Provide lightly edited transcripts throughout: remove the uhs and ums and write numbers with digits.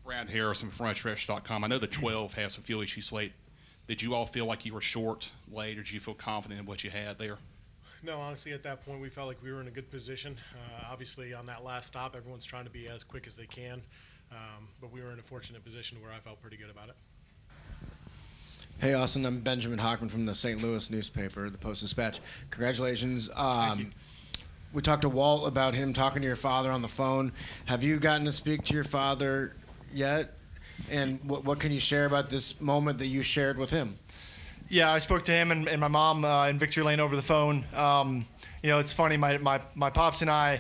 Brad Harrison from Frontstretch.com. I know the 12 has some fuel issues late. Did you all feel like you were short late, or did you feel confident in what you had there? No, honestly, at that point, we felt like we were in a good position. Obviously, on that last stop, everyone's trying to be as quick as they can, but we were in a fortunate position where I felt pretty good about it. Hey, Austin, I'm Benjamin Hockman from the St. Louis newspaper, the Post-Dispatch. Congratulations. Thank you. We talked to Walt about him talking to your father on the phone. Have you gotten to speak to your father yet? And what can you share about this moment that you shared with him? Yeah, I spoke to him and my mom in Victory Lane over the phone. You know, it's funny, my pops and I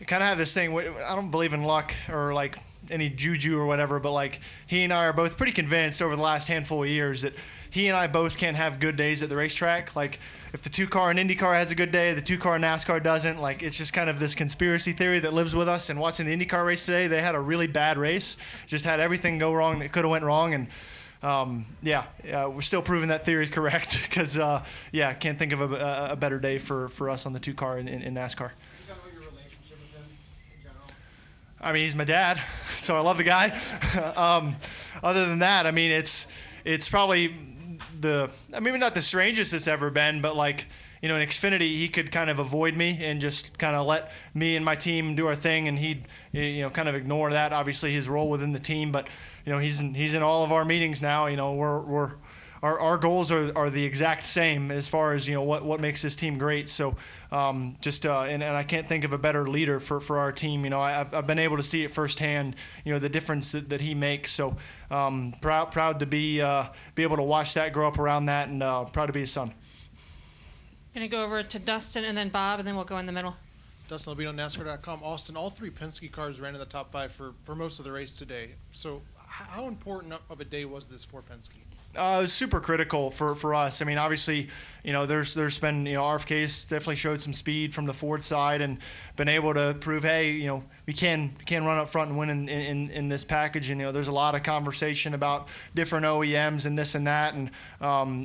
kind of have this thing. I don't believe in luck or like any juju or whatever, but like he and I are both pretty convinced over the last handful of years that he and I both can't have good days at the racetrack. Like if the 2-car in IndyCar has a good day, the 2-car in NASCAR doesn't. Like it's just kind of this conspiracy theory that lives with us. And watching the IndyCar race today, they had a really bad race. Just had everything go wrong that could have went wrong. And yeah, we're still proving that theory correct because yeah, can't think of a better day for us on the 2-car in NASCAR. I mean, he's my dad, so I love the guy. Other than that, I mean, it's probably maybe not the strangest it's ever been, but like, you know, in Xfinity, he could kind of avoid me and just kind of let me and my team do our thing, and he'd, you know, kind of ignore that. Obviously, his role within the team, but you know, he's in all of our meetings now. You know, our goals are the exact same as far as, you know, what makes this team great. So and I can't think of a better leader for our team. You know, I've been able to see it firsthand, you know, the difference that he makes. So proud to be able to watch that grow up around that, and proud to be his son. Going to go over to Dustin and then Bob, and then we'll go in the middle. Dustin Albino, NASCAR.com. Austin, all 3 Penske cars ran in the top 5 for most of the race today. So how important of a day was this for Penske? It was super critical for us. I mean, obviously, you know, there's been, you know, RFK's definitely showed some speed from the Ford side and been able to prove, hey, you know, we can run up front and win in this package. And, you know, there's a lot of conversation about different OEMs and this and that. And,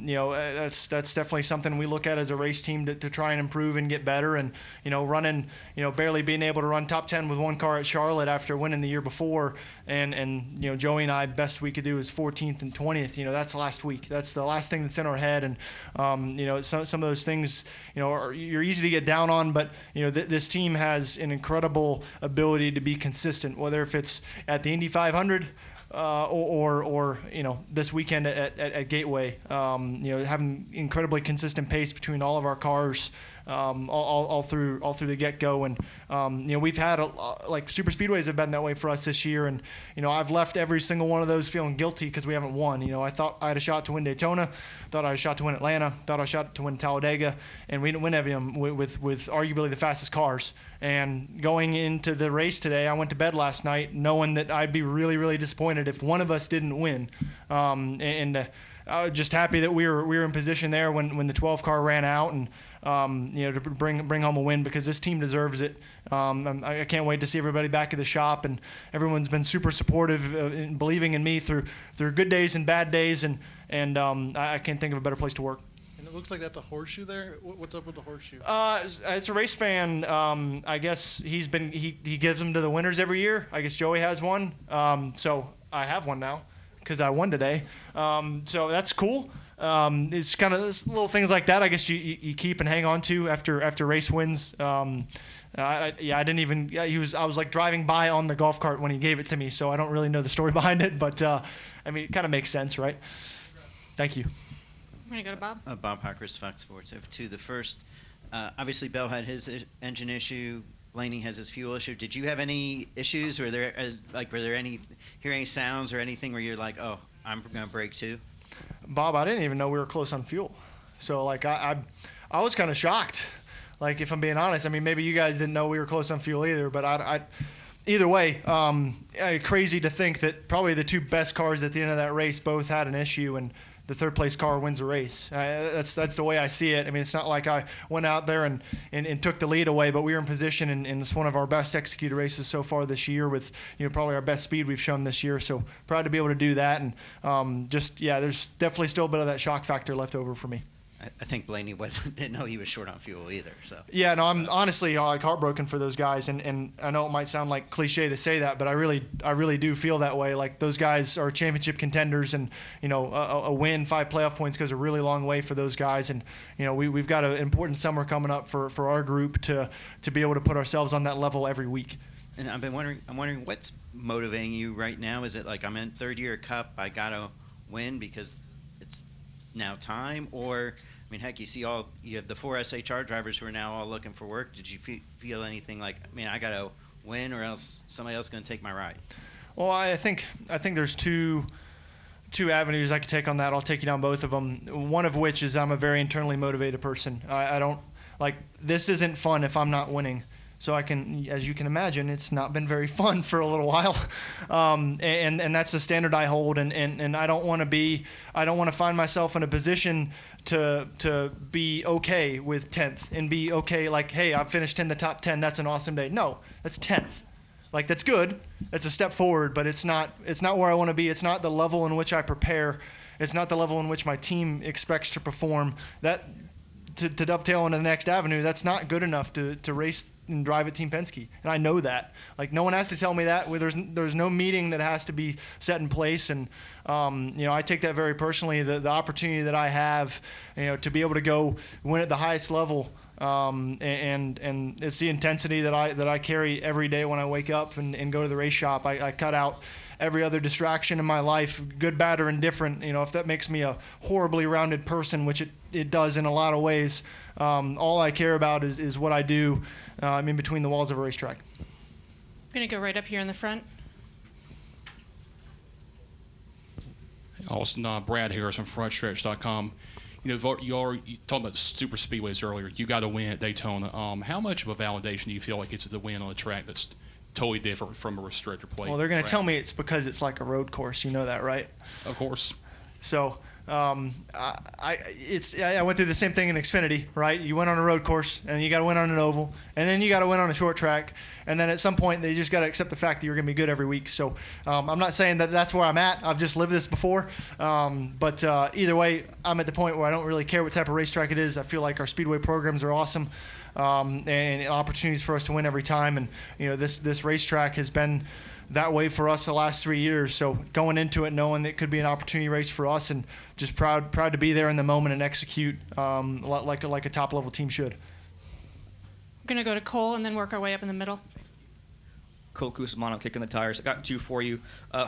you know, that's definitely something we look at as a race team to try and improve and get better. And, you know, running, you know, barely being able to run top 10 with 1 car at Charlotte after winning the year before. And you know, Joey and I, best we could do is 14th and 20th. You know, that's last week. That's the last thing that's in our head. And, you know, some of those things, you know, you're easy to get down on, but, you know, this team has an incredible ability to be consistent, whether if it's at the Indy 500 or you know, this weekend at Gateway. You know, having incredibly consistent pace between all of our cars. All through the get-go, and you know, we've had like super speedways have been that way for us this year, and you know, I've left every single one of those feeling guilty because we haven't won. You know, I thought I had a shot to win Daytona, thought I had a shot to win Atlanta, thought I had a shot to win Talladega, and we didn't win any of them with arguably the fastest cars. And going into the race today, I went to bed last night knowing that I'd be really, really disappointed if one of us didn't win, and I was just happy that we were in position there when the 12 car ran out, and you know, to bring home a win because this team deserves it. I can't wait to see everybody back at the shop, and everyone's been super supportive in believing in me through good days and bad days, and I can't think of a better place to work. And it looks like that's a horseshoe there. What's up with the horseshoe? It's a race fan. I guess he gives them to the winners every year. I guess Joey has one, so I have one now because I won today. So that's cool. It's kind of little things like that, I guess you keep and hang on to after race wins. I didn't even. Yeah, I was like driving by on the golf cart when he gave it to me, so I don't really know the story behind it, but I mean, it kind of makes sense, right? Thank you. I'm gonna go to Bob. Bob Parkhurst, Fox Sports. I have 2. The first, obviously, Bell had his engine issue. Blaney has his fuel issue. Did you have any issues? Were there any sounds or anything where you're like, oh, I'm gonna break too? Bob, I didn't even know we were close on fuel. So, like, I was kind of shocked. Like, if I'm being honest, I mean, maybe you guys didn't know we were close on fuel either, but either way, crazy to think that probably the 2 best cars at the end of that race both had an issue, and the 3rd place car wins the race. That's the way I see it. I mean, it's not like I went out there and took the lead away, but we were in position, and it's one of our best executed races so far this year with, you know, probably our best speed we've shown this year. So proud to be able to do that, and there's definitely still a bit of that shock factor left over for me. I think Blaney didn't know he was short on fuel either. So Yeah, no, I'm honestly like heartbroken for those guys, and I know it might sound like cliche to say that, but I really do feel that way. Like those guys are championship contenders, and a win, 5 playoff points goes a really long way for those guys, and we've got an important summer coming up for our group to be able to put ourselves on that level every week. And I'm wondering what's motivating you right now. Is it like I'm in third year Cup, I gotta win because it's now time, or I mean, heck, you have the 4 SHR drivers who are now all looking for work. Did you feel anything like, I gotta win, or else somebody else is gonna take my ride? Well, I think there's two avenues I could take on that. I'll take you down both of them. One of which is I'm a very internally motivated person. I don't like this isn't fun if I'm not winning. So as you can imagine, it's not been very fun for a little while, and that's the standard I hold. And I don't want to find myself in a position to be okay with 10th and be okay like, hey, I finished in the top 10. That's an awesome day. No, that's 10th. Like that's good. It's a step forward, but it's not where I want to be. It's not the level in which I prepare. It's not the level in which my team expects to perform. That to dovetail into the next avenue, that's not good enough to race and drive at Team Penske, and I know that. Like no one has to tell me that. There's no meeting that has to be set in place, and I take that very personally. The opportunity that I have, to be able to go win at the highest level, and it's the intensity that I carry every day when I wake up and go to the race shop. I cut out every other distraction in my life, good, bad, or indifferent. If that makes me a horribly rounded person, which it does in a lot of ways. All I care about is what I do in between the walls of a racetrack. I'm going to go right up here in the front. Austin, Brad Harris from Frontstretch.com. You talked about the super speedways earlier. You got to win at Daytona. How much of a validation do you feel like it's the win on a track that's totally different from a restrictor plate? Well, they're going to tell me it's because it's like a road course. You know that, right? Of course. So I went through the same thing in Xfinity, right? You went on a road course, and you got to win on an oval, and then you got to win on a short track, and then at some point they just got to accept the fact that you're going to be good every week. So I'm not saying that that's where I'm at. I've just lived this before, but either way, I'm at the point where I don't really care what type of racetrack it is. I feel like our speedway programs are awesome, and opportunities for us to win every time. And this racetrack has been that way for us the last 3 years. So going into it knowing that it could be an opportunity race for us, and just proud to be there in the moment and execute like a top level team should. We're going to go to Cole and then work our way up in the middle. Cole Cusimano, Kicking the Tires. I got 2 for you.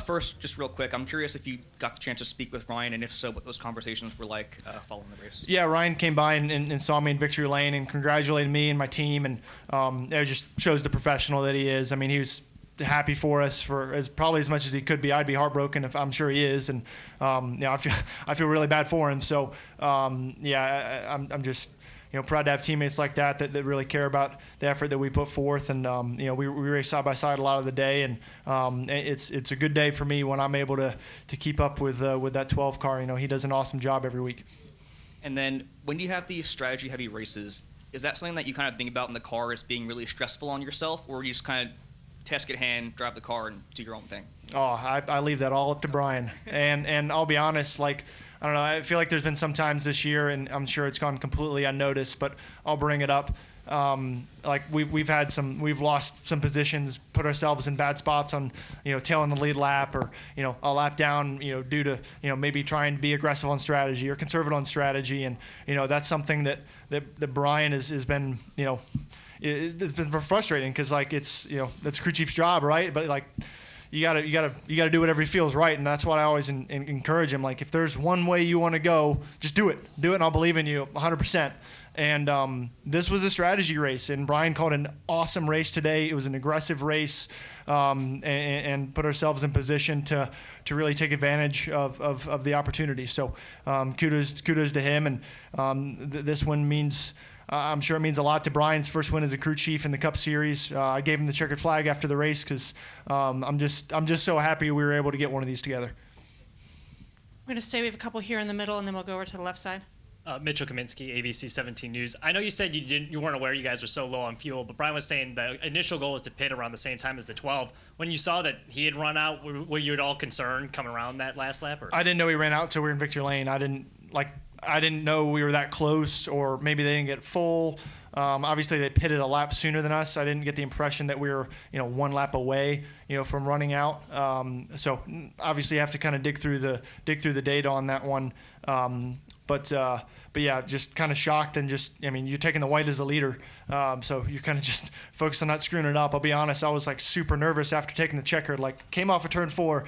First, just real quick, I'm curious if you got the chance to speak with Ryan, and if so, what those conversations were like following the race. Yeah, Ryan came by and saw me in victory lane and congratulated me and my team, and it just shows the professional that he is. I mean, he was happy for us for probably as much as he could be. I'd be heartbroken if I'm sure he is, and I feel really bad for him. So I'm just proud to have teammates like that really care about the effort that we put forth, and we race side by side a lot of the day, and it's a good day for me when I'm able to keep up with that 12 car. He does an awesome job every week. And then when you have these strategy heavy races, is that something that you kind of think about in the car as being really stressful on yourself, or you just kind of task at hand, drive the car, and do your own thing? Oh, I leave that all up to Brian. And I'll be honest, I don't know, I feel like there's been some times this year, and I'm sure it's gone completely unnoticed, but I'll bring it up. We've lost some positions, put ourselves in bad spots on, tailing the lead lap, or, a lap down, due to, maybe trying to be aggressive on strategy or conservative on strategy. And, that's something that Brian has been, it's been frustrating, because it's that's a crew chief's job, right? But you gotta do whatever he feels right, and that's what I always encourage him. If there's one way you want to go, just do it, and I'll believe in you 100%. And this was a strategy race, and Brian called an awesome race today. It was an aggressive race, and put ourselves in position to really take advantage of the opportunity. So kudos to him, and this one means. I'm sure it means a lot to Brian's first win as a crew chief in the Cup Series. I gave him the checkered flag after the race because I'm just so happy we were able to get one of these together. We're going to say we have a couple here in the middle, and then we'll go over to the left side. Mitchell Kaminsky, ABC 17 News. I know you said you weren't aware you guys were so low on fuel, but Brian was saying the initial goal is to pit around the same time as the 12. When you saw that he had run out, were you at all concerned coming around that last lap? Or? I didn't know he ran out until we were in victory lane. I didn't I didn't know we were that close, or maybe they didn't get full. Obviously, they pitted a lap sooner than us. I didn't get the impression that we were, one lap away, from running out. So obviously, you have to kind of dig through the data on that one. But yeah, just kind of shocked and you're taking the white as a leader, so you kind of just focus on not screwing it up. I'll be honest, I was like super nervous after taking the checkered. Like came off of turn 4.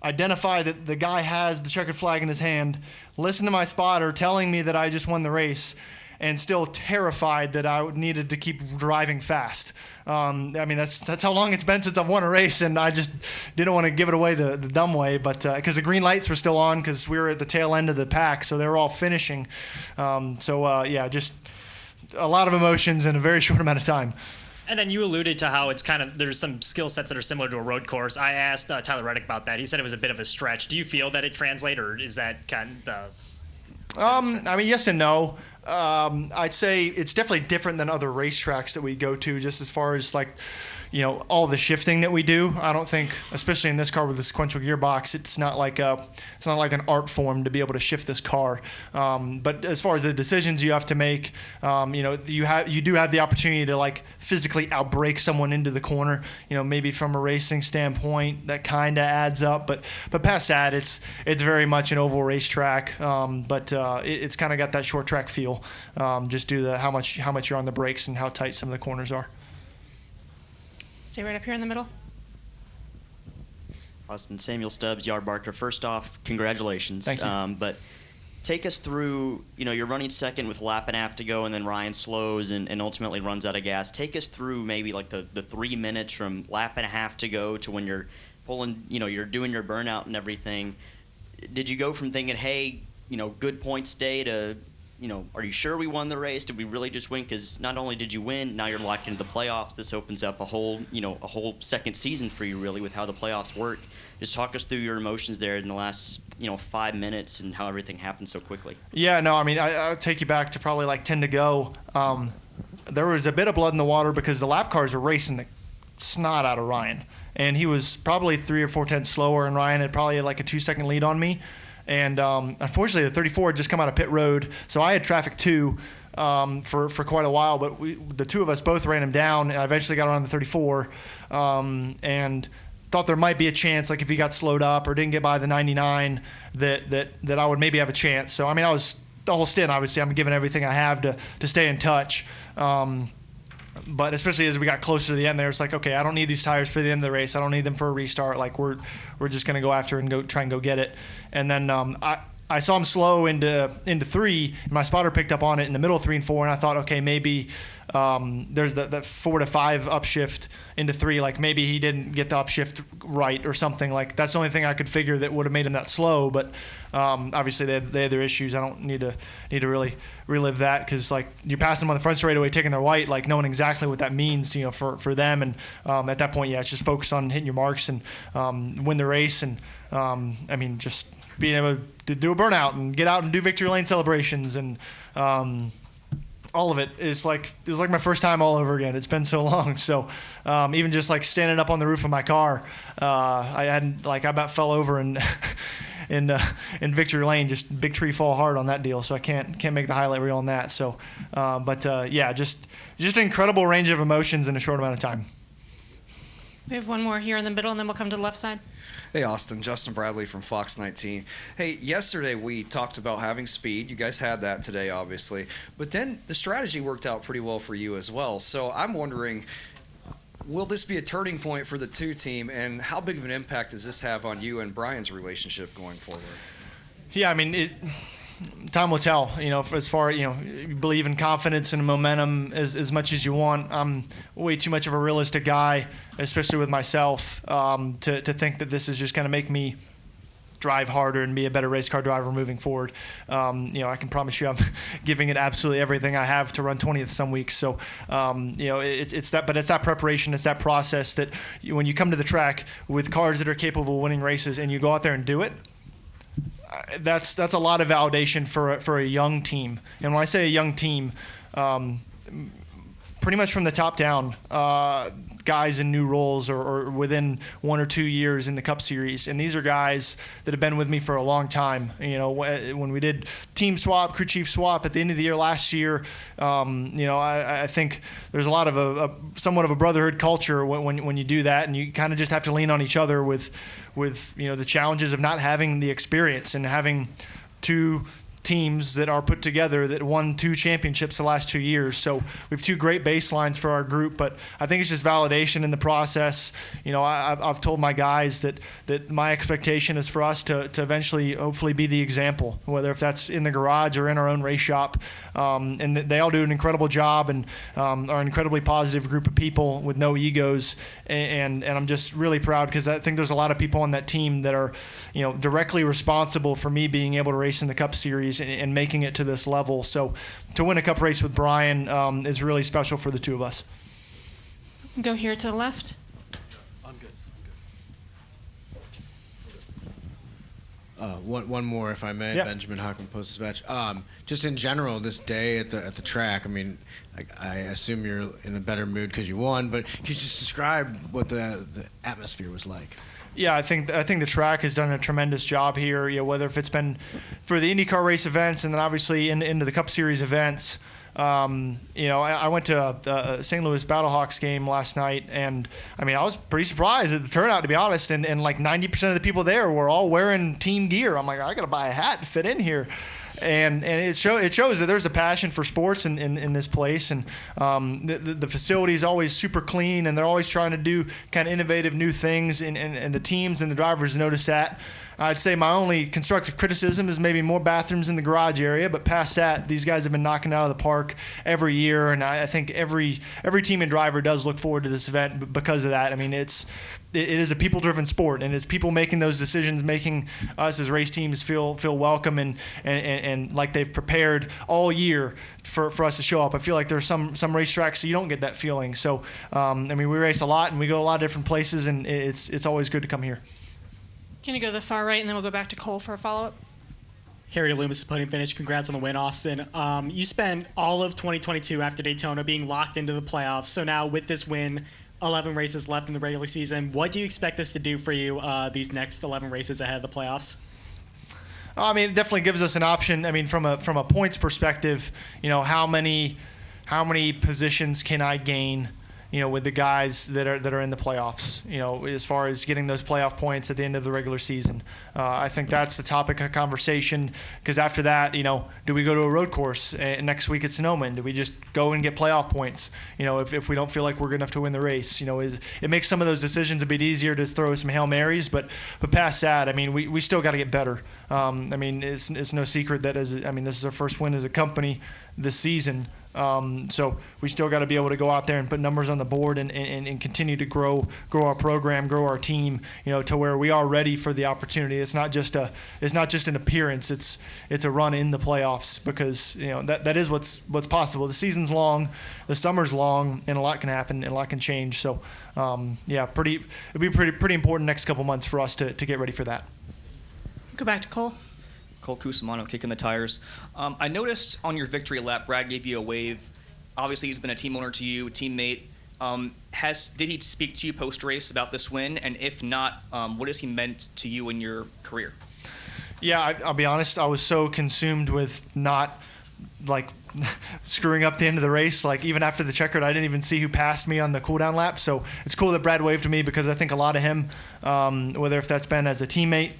Identify that the guy has the checkered flag in his hand, listen to my spotter telling me that I just won the race, and still terrified that I needed to keep driving fast. That's how long it's been since I've won a race, and I just didn't want to give it away the dumb way, but because the green lights were still on because we were at the tail end of the pack, so they were all finishing. Just a lot of emotions in a very short amount of time. And then you alluded to how it's there's some skill sets that are similar to a road course. I asked Tyler Reddick about that. He said it was a bit of a stretch. Do you feel that it translates, or is that kind of yes and no. I'd say it's definitely different than other racetracks that we go to, just as far as all the shifting that we do. I don't think, especially in this car with the sequential gearbox, it's not like an art form to be able to shift this car. But as far as the decisions you have to make, you do have the opportunity to physically outbrake someone into the corner. Maybe from a racing standpoint, that kind of adds up. But past that, it's very much an oval racetrack. It's kind of got that short track feel, just due to how much you're on the brakes and how tight some of the corners are. Stay right up here in the middle. Austin, Samuel Stubbs, Yard Barker. First off, congratulations. Thank you. But take us through, you're running second with a lap and a half to go, and then Ryan slows and ultimately runs out of gas. Take us through maybe the 3 minutes from lap and a half to go to when you're pulling, you're doing your burnout and everything. Did you go from thinking, hey, good points day to, are you sure we won the race? Did we really just win? Because not only did you win, now you're locked into the playoffs. This opens up a whole second season for you, really, with how the playoffs work. Just talk us through your emotions there in the last, 5 minutes and how everything happened so quickly. Yeah, no, I'll take you back to probably 10 to go. There was a bit of blood in the water because the lap cars were racing the snot out of Ryan. And he was probably 3 or 4 tenths slower, and Ryan had probably a 2-second lead on me. And unfortunately, the 34 had just come out of pit road, so I had traffic too for quite a while. But the two of us both ran him down, and I eventually got around the 34 and thought there might be a chance, if he got slowed up or didn't get by the 99, that I would maybe have a chance. So I was the whole stint. Obviously, I'm giving everything I have to stay in touch. But especially as we got closer to the end there, it's okay, I don't need these tires for the end of the race. I don't need them for a restart. We're just going to go after and try and go get it. And then I saw him slow into 3, and my spotter picked up on it in the middle of 3 and 4, and I thought, okay, maybe there's that 4 to 5 upshift into 3. Maybe he didn't get the upshift right or something. That's the only thing I could figure that would have made him that slow. But obviously they had their issues. I don't need to really relive that, because you're passing them on the front straightaway, taking their white, knowing exactly what that means, for them. And at that point, it's just focus on hitting your marks and win the race. And just being able to do a burnout and get out and do victory lane celebrations and all of it is it was my first time all over again. It's been so long. So even just standing up on the roof of my car, I hadn't I about fell over and in victory lane, just big tree fall hard on that deal. So I can't make the highlight reel on that. So just an incredible range of emotions in a short amount of time. We have one more here in the middle, and then we'll come to the left side. Hey, Austin. Justin Bradley from Fox 19. Hey, yesterday we talked about having speed. You guys had that today, obviously. But then the strategy worked out pretty well for you as well. So I'm wondering, will this be a turning point for the 2 team, and how big of an impact does this have on you and Brian's relationship going forward? Yeah, time will tell. As far you believe in confidence and momentum as much as you want. I'm way too much of a realistic guy, especially with myself, to think that this is just going to make me drive harder and be a better race car driver moving forward. I can promise you I'm giving it absolutely everything I have to run 20th some weeks. So, it's that preparation, it's that process that when you come to the track with cars that are capable of winning races and you go out there and do it, that's a lot of validation for a young team. And when I say a young team, pretty much from the top down, guys in new roles or within 1 or 2 years in the Cup Series. And these are guys that have been with me for a long time. You know, when we did team swap, crew chief swap at the end of the year last year, you know, I think there's a lot of a somewhat of a brotherhood culture when you do that, and you kind of just have to lean on each other with you know, the challenges of not having the experience and having two teams that are put together that won 2 championships the last 2 years. So we have 2 great baselines for our group, but I think it's just validation in the process. You know, I've told my guys that my expectation is for us to eventually hopefully be the example, whether if that's in the garage or in our own race shop. And they all do an incredible job and are an incredibly positive group of people with no egos. And I'm just really proud because I think there's a lot of people on that team that are, you know, directly responsible for me being able to race in the Cup Series and making it to this level. So to win a Cup race with Brian is really special for the 2 of us. Go here to the left. I'm good. One more, if I may. Yeah. Benjamin Hockman, Post-Dispatch. Just in general, this day at the track. I mean, I assume you're in a better mood because you won, but can you just describe what the atmosphere was like? Yeah, I think the track has done a tremendous job here. You know, whether if it's been for the IndyCar race events and then obviously into the Cup Series events. You know, I went to a St. Louis Battlehawks game last night, and I mean, I was pretty surprised at the turnout, to be honest. And like 90% of the people there were all wearing team gear. I'm like, I got to buy a hat to fit in here. And it shows that there's a passion for sports in this place, and the facility is always super clean, and they're always trying to do kind of innovative new things, and the teams and the drivers notice that. I'd say my only constructive criticism is maybe more bathrooms in the garage area, but past that, these guys have been knocking it out of the park every year, and I think every team and driver does look forward to this event because of that. I mean, it is a people-driven sport, and it's people making those decisions, making us as race teams feel welcome and like they've prepared all year for us to show up. I feel like there's some racetracks so you don't get that feeling. So, I mean, we race a lot, and we go a lot of different places, and it's always good to come here. Going to go to the far right, and then we'll go back to Cole for a follow-up. Harry Loomis, podium finish. Congrats on the win, Austin. You spent all of 2022 after Daytona being locked into the playoffs. So now with this win, 11 races left in the regular season, what do you expect this to do for you these next 11 races ahead of the playoffs? I mean, it definitely gives us an option. I mean, from a points perspective, you know, how many positions can I gain, you know, with the guys that are in the playoffs, you know, as far as getting those playoff points at the end of the regular season. I think that's the topic of conversation, because after that, you know, do we go to a road course next week at Sonoma? Do we just go and get playoff points, you know, if we don't feel like we're good enough to win the race? You know, it makes some of those decisions a bit easier to throw some Hail Marys, but past that, I mean, we still got to get better. I mean, it's no secret that this is our first win as a company this season. So we still got to be able to go out there and put numbers on the board and continue to grow our program, grow our team, you know, to where we are ready for the opportunity. It's not just an appearance. It's a run in the playoffs, because, you know, that is what's possible. The season's long, the summer's long, and a lot can happen and a lot can change. So yeah, it'll be pretty important next couple months for us to get ready for that. Go back to Cole. Cole Cusimano kicking the tires. I noticed on your victory lap, Brad gave you a wave. Obviously, he's been a team owner to you, a teammate. Did he speak to you post-race about this win? And if not, what has he meant to you in your career? Yeah, I'll be honest. I was so consumed with not, like, screwing up the end of the race. Like, even after the checkered, I didn't even see who passed me on the cooldown lap. So it's cool that Brad waved to me, because I think a lot of him, whether if that's been as a teammate,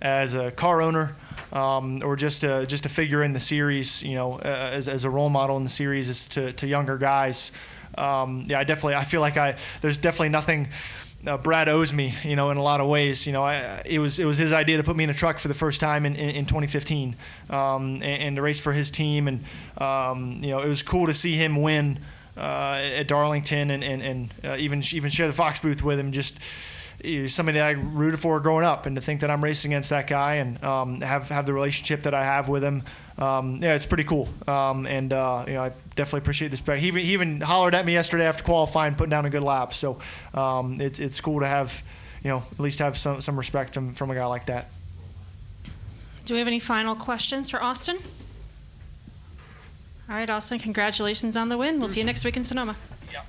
as a car owner, or just a figure in the series, you know, as a role model in the series is to younger guys. Yeah, I feel like there's definitely nothing Brad owes me, you know, in a lot of ways. You know, it was his idea to put me in a truck for the first time in 2015, and to race for his team, and you know, it was cool to see him win at Darlington, and even share the Fox booth with him. Just somebody that I rooted for growing up, and to think that I'm racing against that guy and have the relationship that I have with him, yeah, it's pretty cool. And you know, I definitely appreciate this. He even hollered at me yesterday after qualifying, putting down a good lap. So it's cool to have, you know, at least have some respect from a guy like that. Do we have any final questions for Austin? All right, Austin, congratulations on the win. We'll see you next week in Sonoma. Yeah.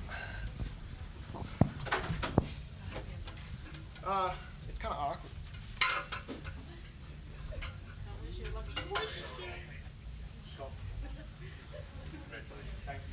It's kind of awkward.